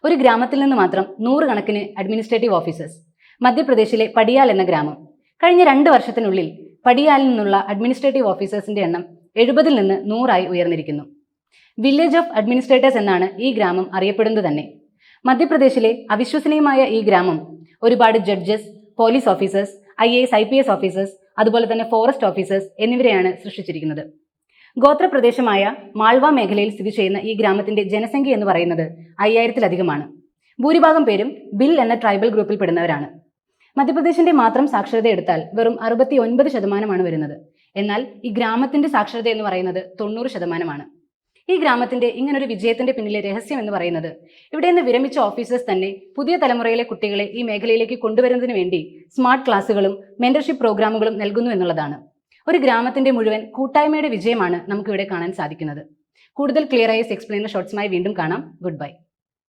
ഒരു ഗ്രാമത്തിൽ നിന്ന് മാത്രം 100 കണക്കിന് അഡ്മിനിസ്ട്രേറ്റീവ് ഓഫീസേഴ്സ്. മധ്യപ്രദേശിലെ പടിയാൽ എന്ന ഗ്രാമം. കഴിഞ്ഞ 2 വർഷത്തിനുള്ളിൽ പടിയാലിൽ നിന്നുള്ള അഡ്മിനിസ്ട്രേറ്റീവ് ഓഫീസേഴ്സിന്റെ എണ്ണം 70-ൽ നിന്ന് 100 ഉയർന്നിരിക്കുന്നു. വില്ലേജ് ഓഫ് അഡ്മിനിസ്ട്രേറ്റേഴ്സ് എന്നാണ് ഈ ഗ്രാമം അറിയപ്പെടുന്നത് തന്നെ. മധ്യപ്രദേശിലെ അവിശ്വസനീയമായ ഈ ഗ്രാമം ഒരുപാട് judges, police officers, IAS, IPS officers, അതുപോലെ തന്നെ ഫോറസ്റ്റ് ഓഫീസേഴ്സ് എന്നിവരെയാണ് സൃഷ്ടിച്ചിരിക്കുന്നത്. ഗോത്രപ്രദേശമായ മാൾവ മേഖലയിൽ സ്ഥിതി ചെയ്യുന്ന ഈ ഗ്രാമത്തിന്റെ ജനസംഖ്യ എന്ന് പറയുന്നത് 5000-ലധികമാണ്. ഭൂരിഭാഗം പേരും ബിൽ എന്ന ട്രൈബൽ ഗ്രൂപ്പിൽ പെടുന്നവരാണ്. മധ്യപ്രദേശിന്റെ മാത്രം സാക്ഷരത എടുത്താൽ വെറും 69% വരുന്നത്. എന്നാൽ ഈ ഗ്രാമത്തിന്റെ സാക്ഷരത എന്ന് പറയുന്നത് 90%. ഈ ഗ്രാമത്തിന്റെ ഇങ്ങനൊരു വിജയത്തിന്റെ പിന്നിലെ രഹസ്യം എന്ന് പറയുന്നത് ഇവിടെ നിന്ന് വിരമിച്ച ഓഫീസേഴ്സ് തന്നെ പുതിയ തലമുറയിലെ കുട്ടികളെ ഈ മേഖലയിലേക്ക് കൊണ്ടുവരുന്നതിന് വേണ്ടി സ്മാർട്ട് ക്ലാസുകളും മെന്റർഷിപ്പ് പ്രോഗ്രാമുകളും നൽകുന്നു എന്നുള്ളതാണ്. ഒരു ഗ്രാമത്തിന്റെ മുഴുവൻ കൂട്ടായ്മയുടെ വിജയമാണ് നമുക്കിവിടെ കാണാൻ സാധിക്കുന്നത്. കൂടുതൽ ക്ലിയർ ആയി എക്സ്പ്ലെയിനർ ഷോർട്സുമായി വീണ്ടും കാണാം. Good bye.